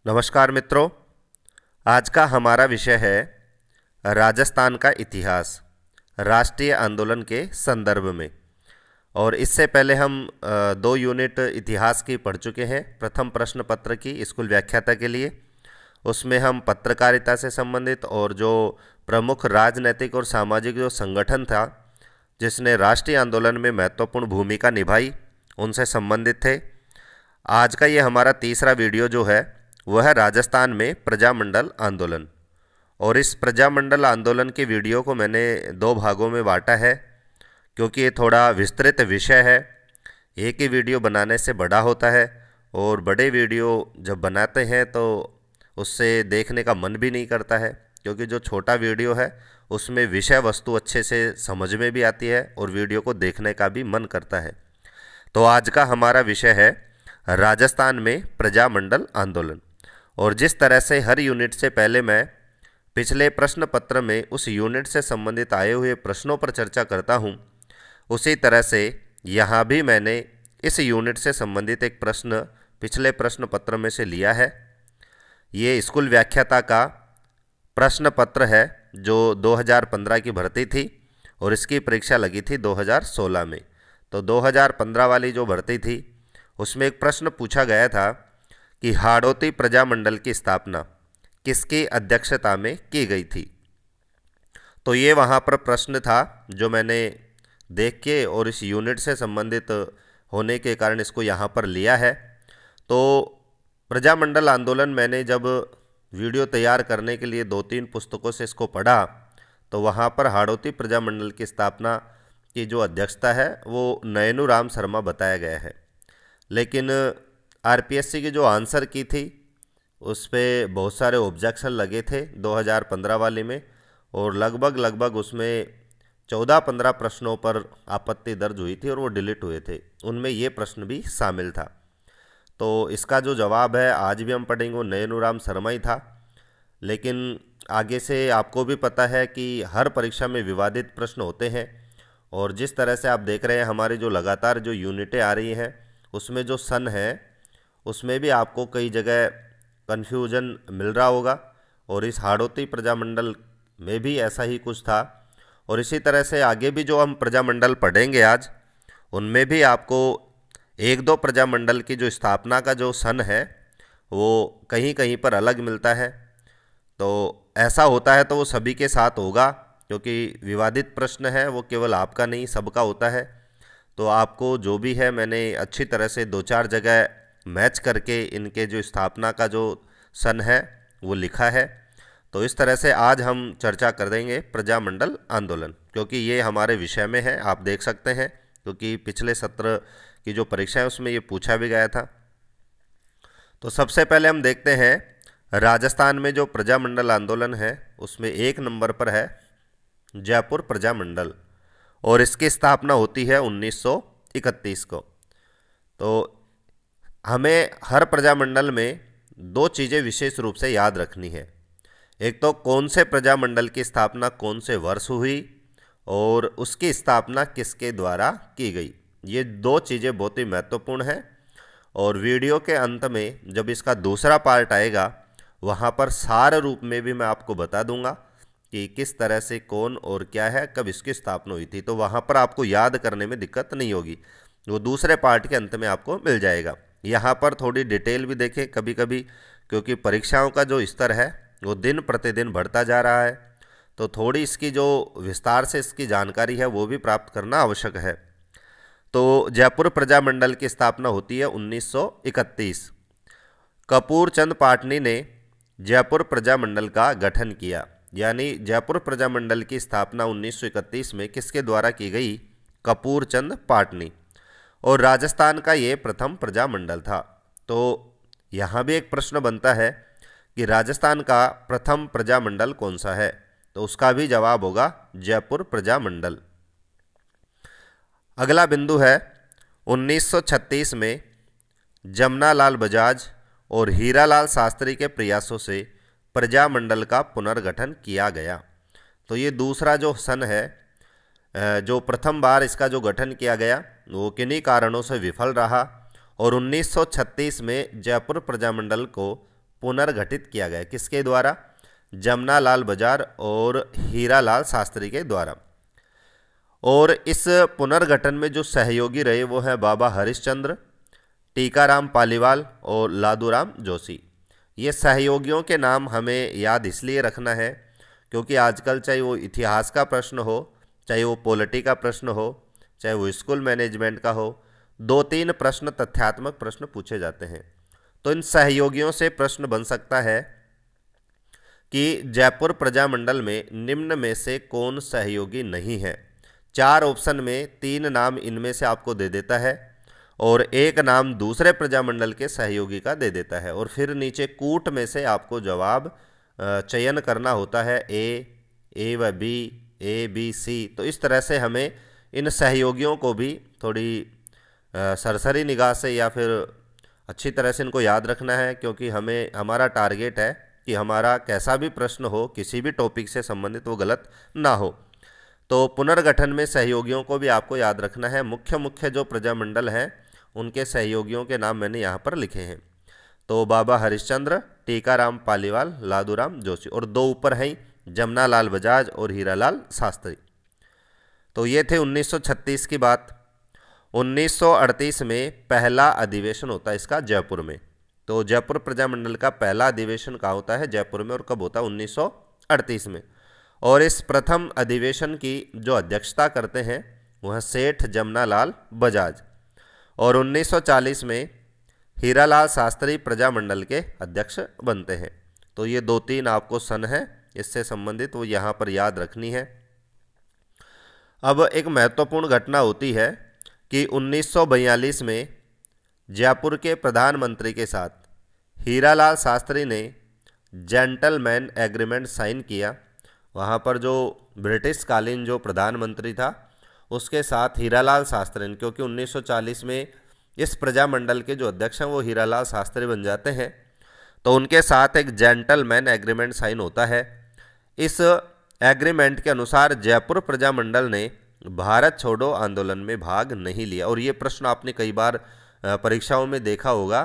नमस्कार मित्रों। आज का हमारा विषय है राजस्थान का इतिहास राष्ट्रीय आंदोलन के संदर्भ में। और इससे पहले हम 2 यूनिट इतिहास की पढ़ चुके हैं। प्रथम प्रश्न पत्र की स्कूल व्याख्याता के लिए उसमें हम पत्रकारिता से संबंधित और जो प्रमुख राजनैतिक और सामाजिक जो संगठन था जिसने राष्ट्रीय आंदोलन में महत्वपूर्ण भूमिका निभाई उनसे संबंधित थे। आज का ये हमारा तीसरा वीडियो जो है वह है राजस्थान में प्रजामंडल आंदोलन। और इस प्रजामंडल आंदोलन के वीडियो को मैंने 2 भागों में बांटा है क्योंकि ये थोड़ा विस्तृत विषय है। एक ही वीडियो बनाने से बड़ा होता है और बड़े वीडियो जब बनाते हैं तो उससे देखने का मन भी नहीं करता है, क्योंकि जो छोटा वीडियो है उसमें विषय वस्तु अच्छे से समझ में भी आती है और वीडियो को देखने का भी मन करता है। तो आज का हमारा विषय है राजस्थान में प्रजामंडल आंदोलन। और जिस तरह से हर यूनिट से पहले मैं पिछले प्रश्न पत्र में उस यूनिट से संबंधित आए हुए प्रश्नों पर चर्चा करता हूं, उसी तरह से यहाँ भी मैंने इस यूनिट से संबंधित एक प्रश्न पिछले प्रश्न पत्र में से लिया है। ये स्कूल व्याख्याता का प्रश्न पत्र है जो 2015 की भर्ती थी और इसकी परीक्षा लगी थी 2016 में। तो 2015 वाली जो भर्ती थी उसमें एक प्रश्न पूछा गया था कि हाड़ौती प्रजामंडल की स्थापना किसकी अध्यक्षता में की गई थी। तो ये वहाँ पर प्रश्न था जो मैंने देख के और इस यूनिट से संबंधित होने के कारण इसको यहाँ पर लिया है। तो प्रजामंडल आंदोलन मैंने जब वीडियो तैयार करने के लिए 2-3 पुस्तकों से इसको पढ़ा तो वहाँ पर हाड़ौती प्रजामंडल की स्थापना की जो अध्यक्षता है वो नयनूराम शर्मा बताया गया है। लेकिन आरपीएससी की जो आंसर की थी उस पर बहुत सारे ऑब्जेक्शन लगे थे 2015 वाले में, और लगभग उसमें 14-15 प्रश्नों पर आपत्ति दर्ज हुई थी और वो डिलीट हुए थे। उनमें ये प्रश्न भी शामिल था। तो इसका जो जवाब है आज भी हम पढ़ेंगे वो नयनूराम शर्मा ही था। लेकिन आगे से आपको भी पता है कि हर परीक्षा में विवादित प्रश्न होते हैं, और जिस तरह से आप देख रहे हैं हमारी जो लगातार जो यूनिटें आ रही हैं उसमें जो सन है उसमें भी आपको कई जगह कन्फ्यूजन मिल रहा होगा, और इस हाड़ौती प्रजामंडल में भी ऐसा ही कुछ था। और इसी तरह से आगे भी जो हम प्रजामंडल पढ़ेंगे आज उनमें भी आपको 1-2 प्रजामंडल की जो स्थापना का जो सन है वो कहीं कहीं पर अलग मिलता है। तो ऐसा होता है तो वो सभी के साथ होगा, क्योंकि विवादित प्रश्न है वो केवल आपका नहीं सबका होता है। तो आपको जो भी है मैंने अच्छी तरह से 2-4 जगह मैच करके इनके जो स्थापना का जो सन है वो लिखा है। तो इस तरह से आज हम चर्चा कर देंगे प्रजामंडल आंदोलन, क्योंकि ये हमारे विषय में है। आप देख सकते हैं क्योंकि पिछले सत्र की जो परीक्षा है उसमें ये पूछा भी गया था। तो सबसे पहले हम देखते हैं राजस्थान में जो प्रजामंडल आंदोलन है उसमें 1 नंबर पर है जयपुर प्रजामंडल, और इसकी स्थापना होती है 1931 को। तो हमें हर प्रजामंडल में 2 चीज़ें विशेष रूप से याद रखनी है। एक तो कौन से प्रजामंडल की स्थापना कौन से वर्ष हुई और उसकी स्थापना किसके द्वारा की गई। ये 2 चीज़ें बहुत ही महत्वपूर्ण हैं। और वीडियो के अंत में जब इसका दूसरा पार्ट आएगा वहाँ पर सार रूप में भी मैं आपको बता दूंगा कि किस तरह से कौन और क्या है कब इसकी स्थापना हुई थी। तो वहाँ पर आपको याद करने में दिक्कत नहीं होगी, वो दूसरे पार्ट के अंत में आपको मिल जाएगा। यहाँ पर थोड़ी डिटेल भी देखें कभी कभी, क्योंकि परीक्षाओं का जो स्तर है वो दिन प्रतिदिन बढ़ता जा रहा है, तो थोड़ी इसकी जो विस्तार से इसकी जानकारी है वो भी प्राप्त करना आवश्यक है। तो जयपुर प्रजामंडल की स्थापना होती है 1931। कपूर चंद पाटनी ने जयपुर प्रजामंडल का गठन किया, यानी जयपुर प्रजामंडल की स्थापना 1931 में किसके द्वारा की गई? कपूर चंद पाटनी। और राजस्थान का ये प्रथम प्रजामंडल था। तो यहाँ भी एक प्रश्न बनता है कि राजस्थान का प्रथम प्रजामंडल कौन सा है, तो उसका भी जवाब होगा जयपुर प्रजामंडल। अगला बिंदु है 1936 में जमनालाल बजाज और हीरालाल शास्त्री के प्रयासों से प्रजामंडल का पुनर्गठन किया गया। तो ये दूसरा जो सन है जो प्रथम बार इसका जो गठन किया गया वो किन्हीं कारणों से विफल रहा, और 1936 में जयपुर प्रजामंडल को पुनर्गठित किया गया। किसके द्वारा? जमनालाल बजाज और हीरालाल शास्त्री के द्वारा। और इस पुनर्गठन में जो सहयोगी रहे वो हैं बाबा हरिश्चंद्र, टीकाराम पालीवाल और लादूराम जोशी। ये सहयोगियों के नाम हमें याद इसलिए रखना है क्योंकि आजकल चाहे वो इतिहास का प्रश्न हो, चाहे वो पॉलिटी का प्रश्न हो, चाहे वो स्कूल मैनेजमेंट का हो, 2-3 प्रश्न तथ्यात्मक प्रश्न पूछे जाते हैं। तो इन सहयोगियों से प्रश्न बन सकता है कि जयपुर प्रजामंडल में निम्न में से कौन सहयोगी नहीं है। 4 ऑप्शन में 3 नाम इनमें से आपको दे देता है और एक नाम दूसरे प्रजामंडल के सहयोगी का दे देता है, और फिर नीचे कूट में से आपको जवाब चयन करना होता है, ए व बी, ए बी सी। तो इस तरह से हमें इन सहयोगियों को भी थोड़ी सरसरी निगाह से या फिर अच्छी तरह से इनको याद रखना है, क्योंकि हमें हमारा टारगेट है कि हमारा कैसा भी प्रश्न हो किसी भी टॉपिक से संबंधित वो गलत ना हो। तो पुनर्गठन में सहयोगियों को भी आपको याद रखना है। मुख्य मुख्य जो प्रजामंडल हैं उनके सहयोगियों के नाम मैंने यहाँ पर लिखे हैं। तो बाबा हरिश्चंद्र, टीकाराम पालीवाल, लादूराम जोशी, और 2 ऊपर हैं जमनालाल बजाज और हीरालाल शास्त्री। तो ये थे 1936 की बात। 1938 में पहला अधिवेशन होता है इसका जयपुर में। तो जयपुर प्रजामंडल का पहला अधिवेशन कहाँ होता है? जयपुर में। और कब होता है? 1938 में। और इस प्रथम अधिवेशन की जो अध्यक्षता करते हैं वह सेठ जमनालाल बजाज, और 1940 में हीरालाल शास्त्री प्रजामंडल के अध्यक्ष बनते हैं। तो ये 2-3 आपको सन है इससे संबंधित वो यहाँ पर याद रखनी है। अब एक महत्वपूर्ण घटना होती है कि 1942 में जयपुर के प्रधानमंत्री के साथ हीरालाल शास्त्री ने जेंटलमैन एग्रीमेंट साइन किया। वहाँ पर जो ब्रिटिश कालीन जो प्रधानमंत्री था उसके साथ हीरालाल शास्त्री ने, क्योंकि 1940 में इस प्रजामंडल के जो अध्यक्ष हैं वो हीरालाल शास्त्री बन जाते हैं, तो उनके साथ एक जेंटलमैन एग्रीमेंट साइन होता है। इस एग्रीमेंट के अनुसार जयपुर प्रजामंडल ने भारत छोड़ो आंदोलन में भाग नहीं लिया। और ये प्रश्न आपने कई बार परीक्षाओं में देखा होगा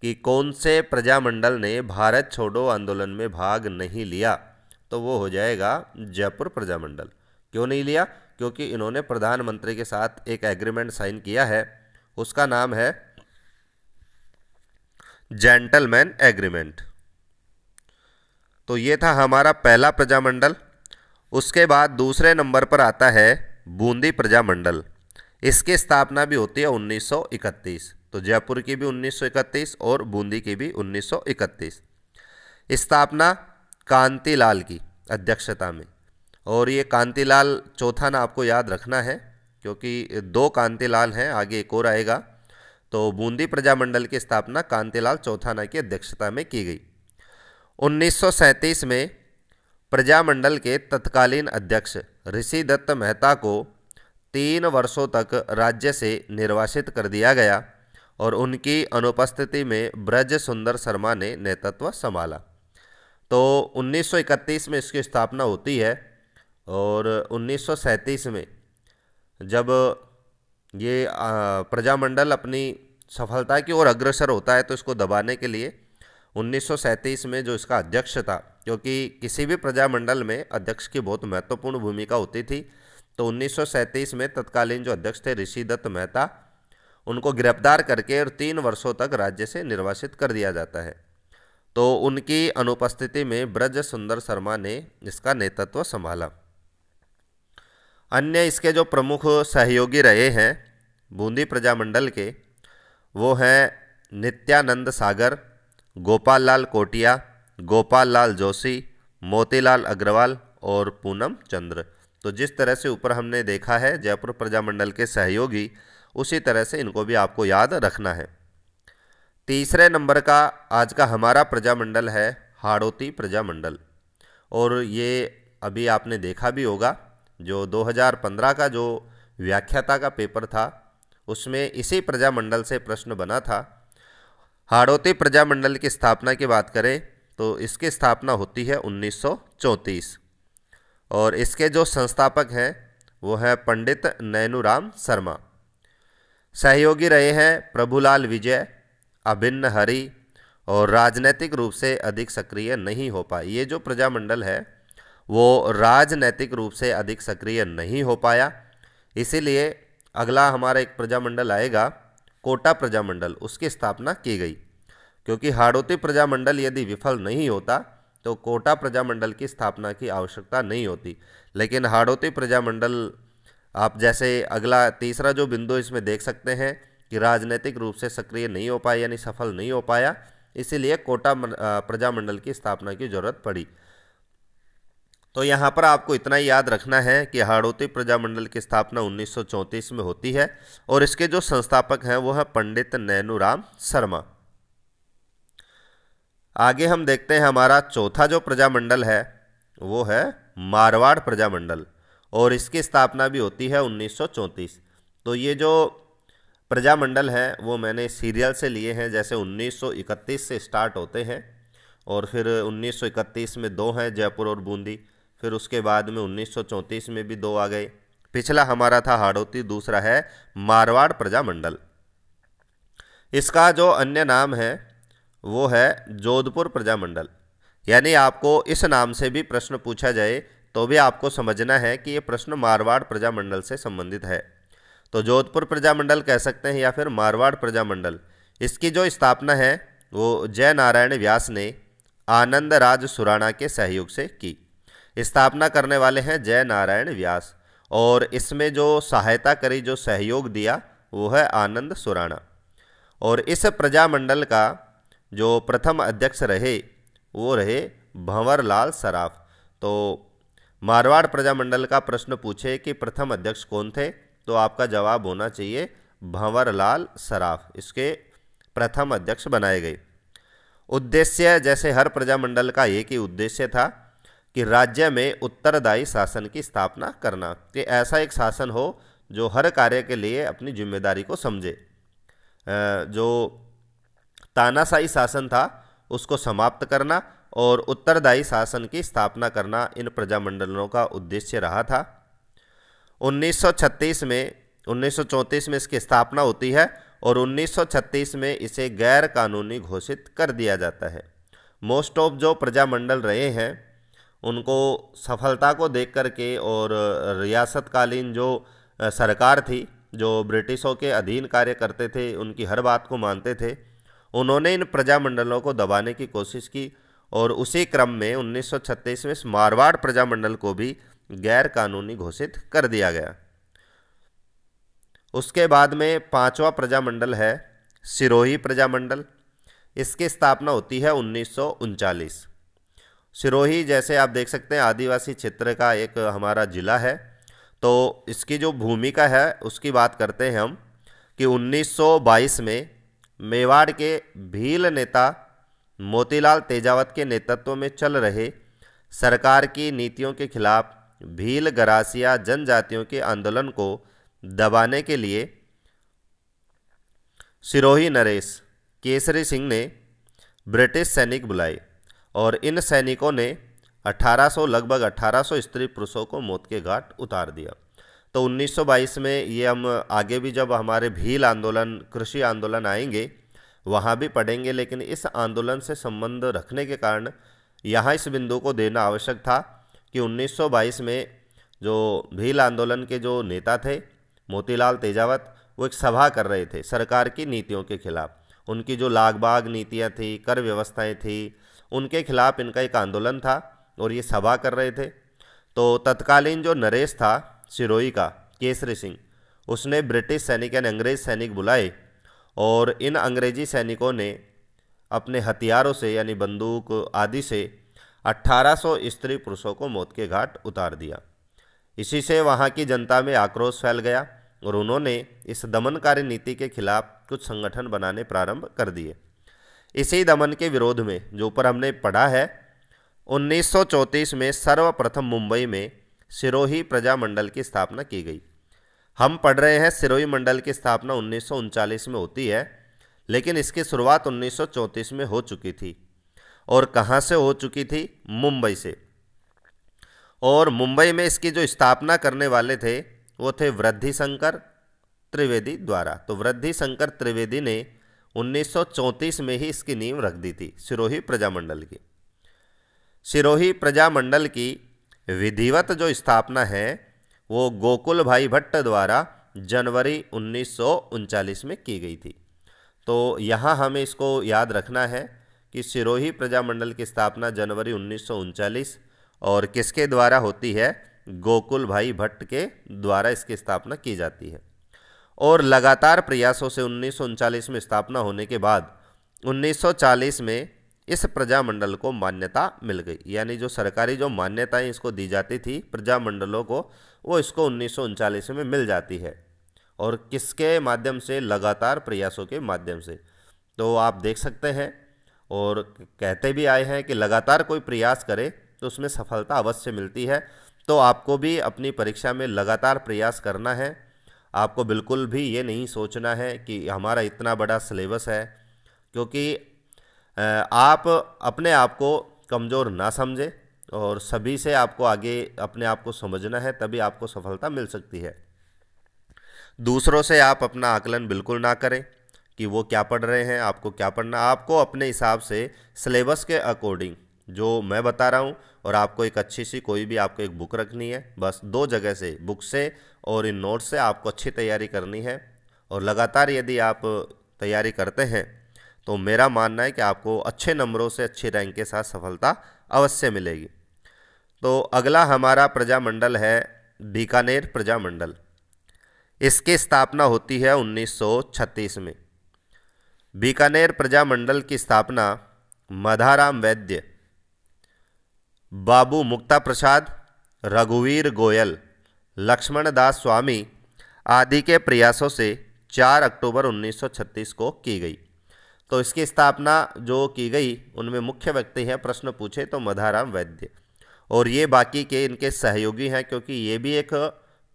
कि कौन से प्रजामंडल ने भारत छोड़ो आंदोलन में भाग नहीं लिया, तो वो हो जाएगा जयपुर प्रजामंडल। क्यों नहीं लिया? क्योंकि इन्होंने प्रधानमंत्री के साथ एक एग्रीमेंट साइन किया है, उसका नाम है जेंटलमैन एग्रीमेंट। तो ये था हमारा पहला प्रजामंडल। उसके बाद दूसरे नंबर पर आता है बूंदी प्रजामंडल। इसकी स्थापना भी होती है 1931। तो जयपुर की भी 1931 और बूंदी की भी 1931। स्थापना कांतिलाल की अध्यक्षता में, और ये कांतिलाल चौथा ना आपको याद रखना है क्योंकि 2 कांतिलाल हैं, आगे एक और आएगा। तो बूंदी प्रजामंडल की स्थापना कांतिलाल चौथाना की अध्यक्षता में की गई। 1937 में प्रजामंडल के तत्कालीन अध्यक्ष ऋषि दत्त मेहता को 3 वर्षों तक राज्य से निर्वासित कर दिया गया और उनकी अनुपस्थिति में ब्रज सुंदर शर्मा ने नेतृत्व संभाला। तो 1931 में इसकी स्थापना होती है और 1937 में जब ये प्रजामंडल अपनी सफलता की ओर अग्रसर होता है तो इसको दबाने के लिए 1937 में जो इसका अध्यक्ष था, क्योंकि किसी भी प्रजामंडल में अध्यक्ष की बहुत महत्वपूर्ण भूमिका होती थी, तो 1937 में तत्कालीन जो अध्यक्ष थे ऋषि दत्त मेहता, उनको गिरफ्तार करके और 3 वर्षों तक राज्य से निर्वासित कर दिया जाता है। तो उनकी अनुपस्थिति में ब्रज सुंदर शर्मा ने इसका नेतृत्व संभाला। अन्य इसके जो प्रमुख सहयोगी रहे हैं बूंदी प्रजामंडल के, वो हैं नित्यानंद सागर, गोपाल लाल कोटिया, गोपाल लाल जोशी, मोतीलाल अग्रवाल और पूनम चंद्र। तो जिस तरह से ऊपर हमने देखा है जयपुर प्रजामंडल के सहयोगी, उसी तरह से इनको भी आपको याद रखना है। तीसरे नंबर का आज का हमारा प्रजामंडल है हाड़ौती प्रजामंडल, और ये अभी आपने देखा भी होगा जो 2015 का जो व्याख्याता का पेपर था उसमें इसी प्रजामंडल से प्रश्न बना था। हाड़ौती प्रजामंडल की स्थापना की बात करें तो इसकी स्थापना होती है 1934 और इसके जो संस्थापक हैं वो है पंडित नैनूराम शर्मा। सहयोगी रहे हैं प्रभुलाल विजय, अभिन्न हरि, और राजनैतिक रूप से अधिक सक्रिय नहीं हो पाई। ये जो प्रजामंडल है वो राजनैतिक रूप से अधिक सक्रिय नहीं हो पाया, इसीलिए अगला हमारा एक प्रजामंडल आएगा कोटा प्रजामंडल, उसकी स्थापना की गई। क्योंकि हाड़ौती प्रजामंडल यदि विफल नहीं होता तो कोटा प्रजामंडल की स्थापना की आवश्यकता नहीं होती। लेकिन हाड़ौती प्रजामंडल आप जैसे अगला तीसरा जो बिंदु इसमें देख सकते हैं कि राजनीतिक रूप से सक्रिय नहीं हो पाया यानी सफल नहीं हो पाया, इसीलिए कोटा प्रजामंडल की स्थापना की जरूरत पड़ी। तो यहाँ पर आपको इतना ही याद रखना है कि हाड़ौती प्रजामंडल की स्थापना 1934 में होती है और इसके जो संस्थापक हैं वो है पंडित नैनूराम शर्मा। आगे हम देखते हैं हमारा चौथा जो प्रजामंडल है वो है मारवाड़ प्रजामंडल और इसकी स्थापना भी होती है 1934। तो ये जो प्रजामंडल हैं वो मैंने सीरियल से लिए हैं, जैसे 1931 से स्टार्ट होते हैं और फिर 1931 में 2 हैं, जयपुर और बूंदी। फिर उसके बाद में 1934 में भी 2 आ गए। पिछला हमारा था हाड़ौती, दूसरा है मारवाड़ प्रजामंडल। इसका जो अन्य नाम है वो है जोधपुर प्रजामंडल। यानी आपको इस नाम से भी प्रश्न पूछा जाए तो भी आपको समझना है कि ये प्रश्न मारवाड़ प्रजामंडल से संबंधित है। तो जोधपुर प्रजामंडल कह सकते हैं या फिर मारवाड़ प्रजामंडल। इसकी जो स्थापना है वो जय नारायण व्यास ने आनंद राज सुराणा के सहयोग से की। स्थापना करने वाले हैं जय नारायण व्यास और इसमें जो सहायता करी, जो सहयोग दिया वो है आनंद सुराणा। और इस प्रजामंडल का जो प्रथम अध्यक्ष रहे वो रहे भंवरलाल सराफ। तो मारवाड़ प्रजामंडल का प्रश्न पूछे कि प्रथम अध्यक्ष कौन थे, तो आपका जवाब होना चाहिए भंवरलाल सराफ, इसके प्रथम अध्यक्ष बनाए गए। उद्देश्य, जैसे हर प्रजामंडल का एक ही उद्देश्य था कि राज्य में उत्तरदायी शासन की स्थापना करना, कि ऐसा एक शासन हो जो हर कार्य के लिए अपनी जिम्मेदारी को समझे। जो तानाशाही शासन था उसको समाप्त करना और उत्तरदायी शासन की स्थापना करना इन प्रजामंडलों का उद्देश्य रहा था। 1934 में इसकी स्थापना होती है और 1936 में इसे गैर कानूनी घोषित कर दिया जाता है। मोस्ट ऑफ जो प्रजामंडल रहे हैं उनको सफलता को देख करके और रियासतकालीन जो सरकार थी, जो ब्रिटिशों के अधीन कार्य करते थे, उनकी हर बात को मानते थे, उन्होंने इन प्रजामंडलों को दबाने की कोशिश की और उसी क्रम में 1936 में इस मारवाड़ प्रजामंडल को भी गैर कानूनी घोषित कर दिया गया। उसके बाद में 5वां प्रजामंडल है सिरोही प्रजामंडल। इसकी स्थापना होती है 1939। सिरोही, जैसे आप देख सकते हैं, आदिवासी क्षेत्र का एक हमारा जिला है। तो इसकी जो भूमिका है उसकी बात करते हैं हम कि 1922 में मेवाड़ के भील नेता मोतीलाल तेजावत के नेतृत्व में चल रहे सरकार की नीतियों के खिलाफ भील गरासिया जनजातियों के आंदोलन को दबाने के लिए सिरोही नरेश केसरी सिंह ने ब्रिटिश सैनिक बुलाए और इन सैनिकों ने लगभग 1800 स्त्री पुरुषों को मौत के घाट उतार दिया। तो 1922 में ये हम आगे भी जब हमारे भील आंदोलन, कृषि आंदोलन आएंगे वहाँ भी पढ़ेंगे, लेकिन इस आंदोलन से संबंध रखने के कारण यहाँ इस बिंदु को देना आवश्यक था कि 1922 में जो भील आंदोलन के जो नेता थे मोतीलाल तेजावत, वो एक सभा कर रहे थे सरकार की नीतियों के खिलाफ। उनकी जो लागबाग नीतियाँ थी, कर व्यवस्थाएँ थी, उनके खिलाफ इनका एक आंदोलन था और ये सभा कर रहे थे। तो तत्कालीन जो नरेश था सिरोही का, केसरी सिंह, उसने ब्रिटिश सैनिक यानी अंग्रेज सैनिक बुलाए और इन अंग्रेजी सैनिकों ने अपने हथियारों से यानी बंदूक आदि से 1800 स्त्री पुरुषों को मौत के घाट उतार दिया। इसी से वहाँ की जनता में आक्रोश फैल गया और उन्होंने इस दमनकारी नीति के खिलाफ कुछ संगठन बनाने प्रारंभ कर दिए। इसी दमन के विरोध में, जो ऊपर हमने पढ़ा है, 1934 में सर्वप्रथम मुंबई में सिरोही प्रजामंडल की स्थापना की गई। हम पढ़ रहे हैं सिरोही मंडल की स्थापना 1939 में होती है, लेकिन इसकी शुरुआत 1934 में हो चुकी थी। और कहाँ से हो चुकी थी? मुंबई से। और मुंबई में इसकी जो स्थापना करने वाले थे वो थे वृद्धिशंकर त्रिवेदी द्वारा। तो वृद्धिशंकर त्रिवेदी ने 1934 में ही इसकी नींव रख दी थी, सिरोही प्रजामंडल की। सिरोही प्रजामंडल की विधिवत जो स्थापना है वो गोकुल भाई भट्ट द्वारा जनवरी 1939 में की गई थी। तो यहाँ हमें इसको याद रखना है कि सिरोही प्रजामंडल की स्थापना जनवरी 1939 और किसके द्वारा होती है, गोकुल भाई भट्ट के द्वारा इसकी स्थापना की जाती है। और लगातार प्रयासों से 1939 में स्थापना होने के बाद 1940 में इस प्रजामंडल को मान्यता मिल गई, यानी जो सरकारी जो मान्यताएं इसको दी जाती थी प्रजामंडलों को, वो इसको 1939 में मिल जाती है। और किसके माध्यम से, लगातार प्रयासों के माध्यम से। तो आप देख सकते हैं और कहते भी आए हैं कि लगातार कोई प्रयास करे तो उसमें सफलता अवश्य मिलती है। तो आपको भी अपनी परीक्षा में लगातार प्रयास करना है। आपको बिल्कुल भी ये नहीं सोचना है कि हमारा इतना बड़ा सिलेबस है, क्योंकि आप अपने आप को कमज़ोर ना समझें और सभी से आपको आगे अपने आप को समझना है, तभी आपको सफलता मिल सकती है। दूसरों से आप अपना आकलन बिल्कुल ना करें कि वो क्या पढ़ रहे हैं, आपको क्या पढ़ना। आपको अपने हिसाब से सिलेबस के अकॉर्डिंग जो मैं बता रहा हूँ, और आपको एक अच्छी सी कोई भी आपको एक बुक रखनी है, बस 2 जगह से, बुक से और इन नोट्स से आपको अच्छी तैयारी करनी है। और लगातार यदि आप तैयारी करते हैं तो मेरा मानना है कि आपको अच्छे नंबरों से अच्छी रैंक के साथ सफलता अवश्य मिलेगी। तो अगला हमारा प्रजामंडल है बीकानेर प्रजामंडल। इसकी स्थापना होती है 1936 में। बीकानेर प्रजामंडल की स्थापना मधाराम वैद्य, बाबू मुक्ता प्रसाद, रघुवीर गोयल, लक्ष्मण दास स्वामी आदि के प्रयासों से 4 अक्टूबर 1936 को की गई। तो इसकी स्थापना जो की गई उनमें मुख्य व्यक्ति हैं, प्रश्न पूछे तो मधाराम वैद्य, और ये बाकी के इनके सहयोगी हैं, क्योंकि ये भी एक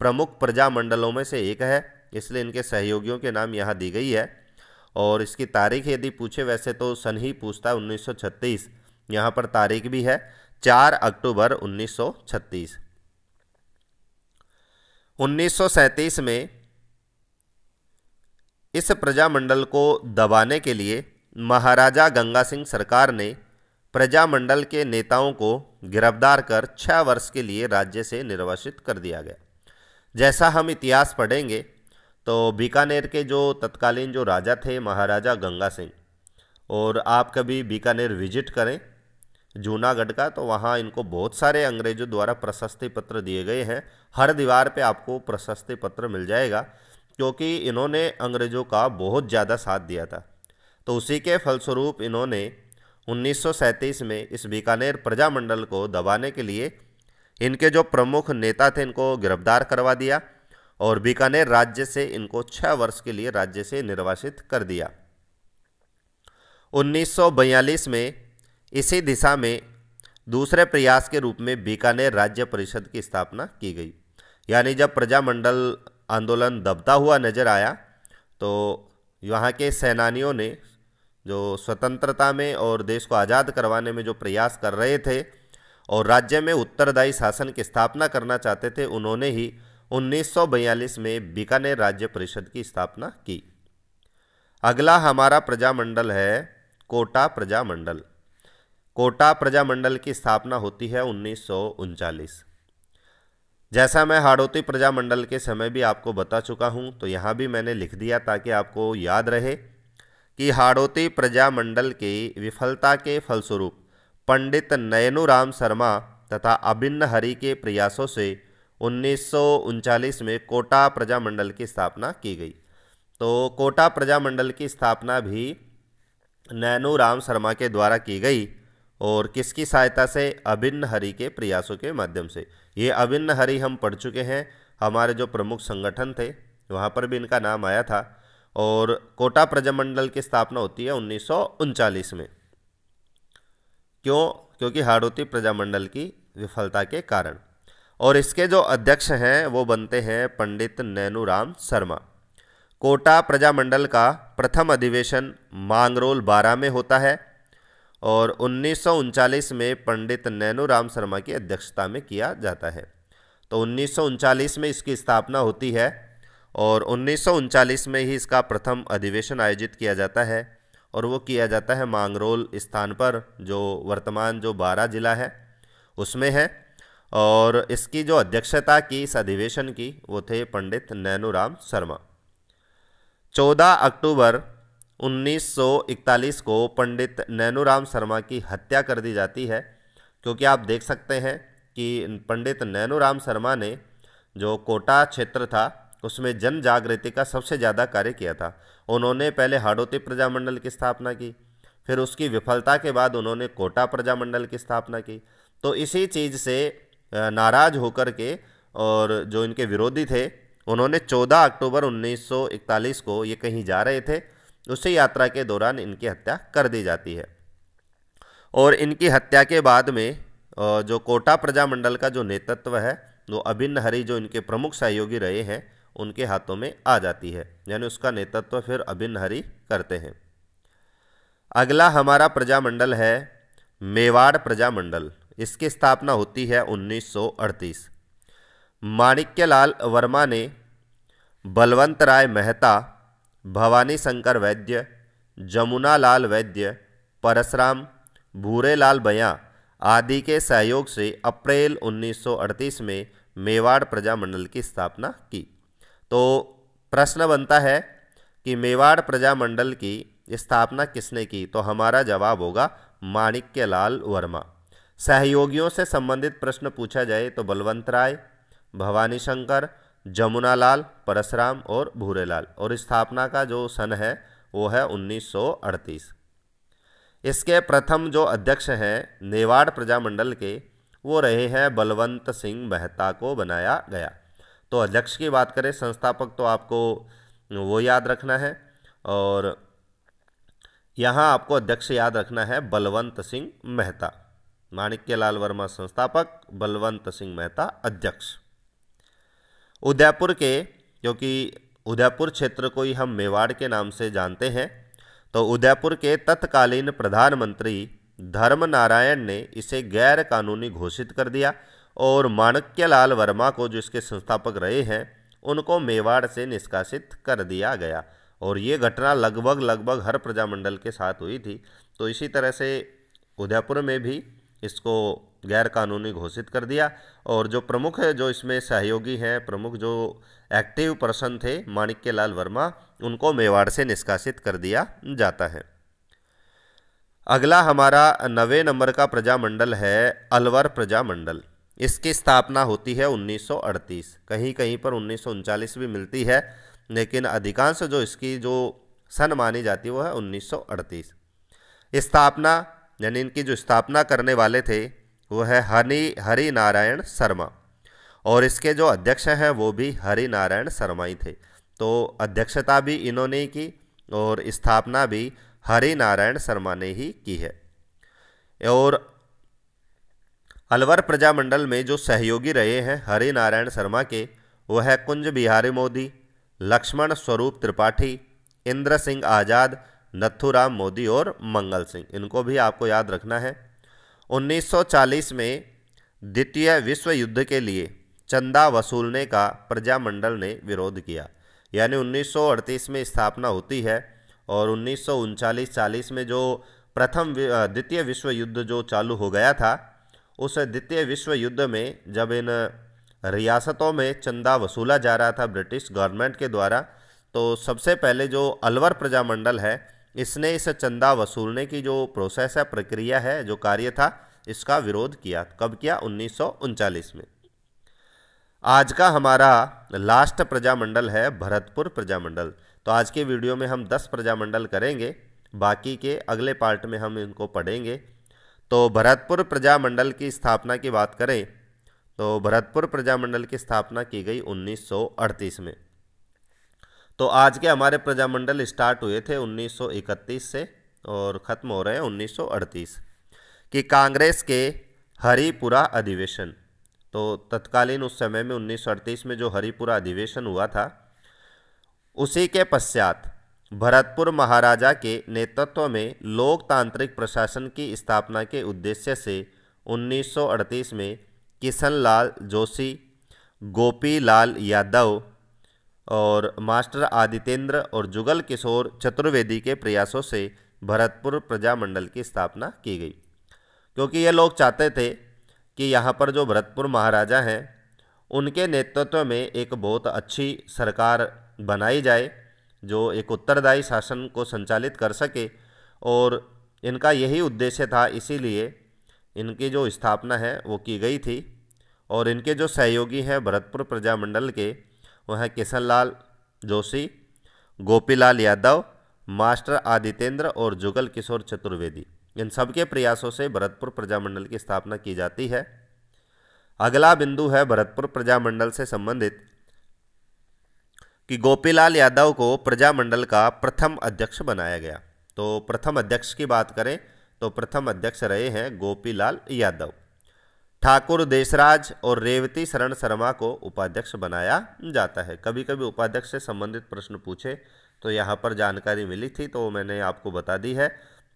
प्रमुख प्रजामंडलों में से एक है, इसलिए इनके सहयोगियों के नाम यहाँ दी गई है। और इसकी तारीख यदि पूछे, वैसे तो सन ही पूछता है 1936, यहाँ पर तारीख भी है 4 अक्टूबर 1936। 1937 में इस प्रजामंडल को दबाने के लिए महाराजा गंगा सिंह सरकार ने प्रजामंडल के नेताओं को गिरफ्तार कर 6 वर्ष के लिए राज्य से निर्वासित कर दिया गया। जैसा हम इतिहास पढ़ेंगे तो बीकानेर के जो तत्कालीन जो राजा थे महाराजा गंगा सिंह, और आप कभी बीकानेर विजिट करें जूनागढ़ का, तो वहाँ इनको बहुत सारे अंग्रेजों द्वारा प्रशस्ति पत्र दिए गए हैं। हर दीवार पे आपको प्रशस्ति पत्र मिल जाएगा, क्योंकि इन्होंने अंग्रेजों का बहुत ज़्यादा साथ दिया था। तो उसी के फलस्वरूप इन्होंने 1937 में इस बीकानेर प्रजामंडल को दबाने के लिए इनके जो प्रमुख नेता थे इनको गिरफ्तार करवा दिया और बीकानेर राज्य से इनको 6 वर्ष के लिए राज्य से निर्वासित कर दिया। 1942 में इसी दिशा में दूसरे प्रयास के रूप में बीकानेर राज्य परिषद की स्थापना की गई। यानी जब प्रजामंडल आंदोलन दबता हुआ नजर आया तो यहाँ के सेनानियों ने जो स्वतंत्रता में और देश को आज़ाद करवाने में जो प्रयास कर रहे थे और राज्य में उत्तरदायी शासन की स्थापना करना चाहते थे, उन्होंने ही 1942 में बीकानेर राज्य परिषद की स्थापना की। अगला हमारा प्रजामंडल है कोटा प्रजामंडल। कोटा प्रजामंडल की स्थापना होती है 1939। जैसा मैं हाड़ौती प्रजामंडल के समय भी आपको बता चुका हूं, तो यहाँ भी मैंने लिख दिया ताकि आपको याद रहे कि हाड़ौती प्रजामंडल की विफलता के फलस्वरूप पंडित नयनूराम शर्मा तथा अभिन्न हरि के प्रयासों से 1939 में कोटा प्रजामंडल की स्थापना की गई। तो कोटा प्रजामंडल की स्थापना भी नैनूराम शर्मा के द्वारा की गई और किसकी सहायता से? अभिन्न हरि के प्रयासों के माध्यम से। ये अभिन्न हरि हम पढ़ चुके हैं, हमारे जो प्रमुख संगठन थे वहाँ पर भी इनका नाम आया था। और कोटा प्रजामंडल की स्थापना होती है 1939 में। क्यों? क्योंकि हाड़ौती प्रजामंडल की विफलता के कारण। और इसके जो अध्यक्ष हैं वो बनते हैं पंडित नैनूराम शर्मा। कोटा प्रजामंडल का प्रथम अधिवेशन मांगरोल 12 में होता है और 1939 में पंडित नैनूराम शर्मा की अध्यक्षता में किया जाता है। तो 1939 में इसकी स्थापना होती है और 1939 में ही इसका प्रथम अधिवेशन आयोजित किया जाता है। और वो किया जाता है मांगरोल स्थान पर, जो वर्तमान जो बारां जिला है उसमें है। और इसकी जो अध्यक्षता की इस अधिवेशन की वो थे पंडित नैनूराम शर्मा। 14 अक्टूबर 1941 को पंडित नैनूराम शर्मा की हत्या कर दी जाती है, क्योंकि आप देख सकते हैं कि पंडित नैनूराम शर्मा ने जो कोटा क्षेत्र था उसमें जन जागृति का सबसे ज़्यादा कार्य किया था। उन्होंने पहले हाड़ौती प्रजामंडल की स्थापना की, फिर उसकी विफलता के बाद उन्होंने कोटा प्रजामंडल की स्थापना की। तो इसी चीज़ से नाराज होकर के और जो इनके विरोधी थे उन्होंने 14 अक्टूबर 1941 को ये कहीं जा रहे थे, उसी यात्रा के दौरान इनकी हत्या कर दी जाती है। और इनकी हत्या के बाद में जो कोटा प्रजामंडल का जो नेतृत्व है वो अभिन्न हरि, जो इनके प्रमुख सहयोगी रहे हैं, उनके हाथों में आ जाती है, यानी उसका नेतृत्व फिर अभिन्न हरि करते हैं। अगला हमारा प्रजामंडल है मेवाड़ प्रजामंडल। इसकी स्थापना होती है 1938। माणिक्यलाल वर्मा ने बलवंत राय मेहता, भवानी शंकर वैद्य, जमुना लाल वैद्य, परसराम, भूरेलाल बयां आदि के सहयोग से अप्रैल 1938 में मेवाड़ प्रजामंडल की स्थापना की। तो प्रश्न बनता है कि मेवाड़ प्रजामंडल की स्थापना किसने की? तो हमारा जवाब होगा माणिक्यलाल वर्मा। सहयोगियों से संबंधित प्रश्न पूछा जाए तो बलवंत राय, भवानी शंकर, जमुनालाल, परसराम और भूरेलाल, और स्थापना का जो सन है वो है 1938। इसके प्रथम जो अध्यक्ष हैं मेवाड़ प्रजामंडल के वो रहे हैं बलवंत सिंह मेहता को बनाया गया। तो अध्यक्ष की बात करें, संस्थापक तो आपको वो याद रखना है, और यहाँ आपको अध्यक्ष याद रखना है बलवंत सिंह मेहता। माणिक्यलाल वर्मा संस्थापक, बलवंत सिंह मेहता अध्यक्ष। उदयपुर के, क्योंकि उदयपुर क्षेत्र को ही हम मेवाड़ के नाम से जानते हैं, तो उदयपुर के तत्कालीन प्रधानमंत्री धर्मनारायण ने इसे गैर कानूनी घोषित कर दिया और माणिक्यलाल वर्मा को, जो इसके संस्थापक रहे हैं, उनको मेवाड़ से निष्कासित कर दिया गया। और ये घटना लगभग हर प्रजामंडल के साथ हुई थी। तो इसी तरह से उदयपुर में भी इसको गैर कानूनी घोषित कर दिया, और जो प्रमुख है, जो इसमें सहयोगी हैं, प्रमुख जो एक्टिव पर्सन थे माणिक्यलाल वर्मा, उनको मेवाड़ से निष्कासित कर दिया जाता है। अगला हमारा 9वें नंबर का प्रजामंडल है अलवर प्रजामंडल। इसकी स्थापना होती है 1938। कहीं कहीं पर 1939 भी मिलती है, लेकिन अधिकांश जो इसकी जो सन मानी जाती है वो है 1938। स्थापना, यानी इनकी जो स्थापना करने वाले थे वो है हरि नारायण शर्मा, और इसके जो अध्यक्ष हैं वो भी हरि नारायण शर्मा ही थे। तो अध्यक्षता भी इन्होंने की और स्थापना भी हरि नारायण शर्मा ने ही की है। और अलवर प्रजामंडल में जो सहयोगी रहे हैं हरि नारायण शर्मा के, वो है कुंज बिहारी मोदी, लक्ष्मण स्वरूप त्रिपाठी, इंद्र सिंह आज़ाद, नथुराम मोदी और मंगल सिंह। इनको भी आपको याद रखना है। 1940 में द्वितीय विश्व युद्ध के लिए चंदा वसूलने का प्रजामंडल ने विरोध किया, यानी 1938 में स्थापना होती है और 1939-40 में जो द्वितीय विश्व युद्ध जो चालू हो गया था, उस द्वितीय विश्व युद्ध में जब इन रियासतों में चंदा वसूला जा रहा था ब्रिटिश गवर्नमेंट के द्वारा, तो सबसे पहले जो अलवर प्रजामंडल है इसने इस चंदा वसूलने की जो प्रोसेस है, प्रक्रिया है, जो कार्य था, इसका विरोध किया। कब किया? 1939 में। आज का हमारा लास्ट प्रजामंडल है भरतपुर प्रजामंडल। तो आज के वीडियो में हम 10 प्रजामंडल करेंगे, बाकी के अगले पार्ट में हम इनको पढ़ेंगे। तो भरतपुर प्रजामंडल की स्थापना की बात करें तो भरतपुर प्रजामंडल की स्थापना की गई 1938 में। तो आज के हमारे प्रजामंडल स्टार्ट हुए थे 1931 से और ख़त्म हो रहे हैं 1938 कि कांग्रेस के हरिपुरा अधिवेशन। तो तत्कालीन उस समय में 1938 में जो हरिपुरा अधिवेशन हुआ था, उसी के पश्चात भरतपुर महाराजा के नेतृत्व में लोकतांत्रिक प्रशासन की स्थापना के उद्देश्य से 1938 में किशनलाल जोशी, गोपी लाल यादव और मास्टर आदितेंद्र और जुगल किशोर चतुर्वेदी के प्रयासों से भरतपुर प्रजामंडल की स्थापना की गई, क्योंकि ये लोग चाहते थे कि यहाँ पर जो भरतपुर महाराजा हैं उनके नेतृत्व में एक बहुत अच्छी सरकार बनाई जाए जो एक उत्तरदायी शासन को संचालित कर सके, और इनका यही उद्देश्य था, इसीलिए इनकी जो स्थापना है वो की गई थी। और इनके जो सहयोगी हैं भरतपुर प्रजामंडल के, वह हैं किशनलाल जोशी, गोपीलाल यादव, मास्टर आदितेंद्र और जुगल किशोर चतुर्वेदी। इन सबके प्रयासों से भरतपुर प्रजामंडल की स्थापना की जाती है। अगला बिंदु है भरतपुर प्रजामंडल से संबंधित कि गोपीलाल यादव को प्रजामंडल का प्रथम अध्यक्ष बनाया गया। तो प्रथम अध्यक्ष की बात करें तो प्रथम अध्यक्ष रहे हैं गोपीलाल यादव। ठाकुर देशराज और रेवती शरण शर्मा को उपाध्यक्ष बनाया जाता है। कभी कभी उपाध्यक्ष से संबंधित प्रश्न पूछे तो यहाँ पर जानकारी मिली थी, तो मैंने आपको बता दी है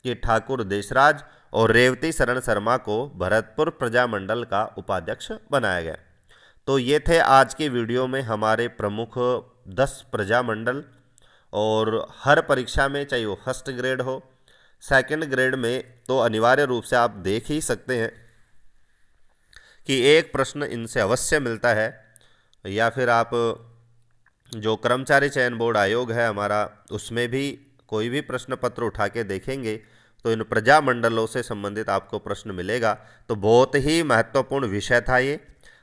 कि ठाकुर देशराज और रेवती शरण शर्मा को भरतपुर प्रजामंडल का उपाध्यक्ष बनाया गया। तो ये थे आज की वीडियो में हमारे प्रमुख 10 प्रजामंडल, और हर परीक्षा में, चाहे वो फर्स्ट ग्रेड हो, सेकंड ग्रेड में, तो अनिवार्य रूप से आप देख ही सकते हैं कि एक प्रश्न इनसे अवश्य मिलता है, या फिर आप जो कर्मचारी चयन बोर्ड आयोग है हमारा, उसमें भी कोई भी प्रश्न पत्र उठा के देखेंगे तो इन प्रजामंडलों से संबंधित आपको प्रश्न मिलेगा। तो बहुत ही महत्वपूर्ण विषय था ये।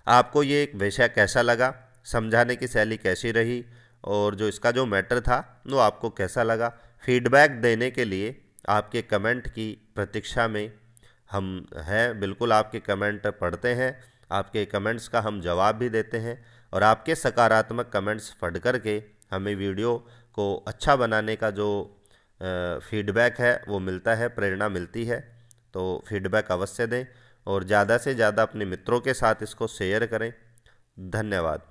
आपको ये विषय कैसा लगा, समझाने की शैली कैसी रही, और जो इसका जो मैटर था वो आपको कैसा लगा, फीडबैक देने के लिए आपके कमेंट की प्रतीक्षा में हम हैं। बिल्कुल आपके कमेंट पढ़ते हैं, आपके कमेंट्स का हम जवाब भी देते हैं, और आपके सकारात्मक कमेंट्स पढ़ करके हमें वीडियो को अच्छा बनाने का जो फीडबैक है वो मिलता है, प्रेरणा मिलती है। तो फीडबैक अवश्य दें और ज़्यादा से ज़्यादा अपने मित्रों के साथ इसको शेयर करें। धन्यवाद।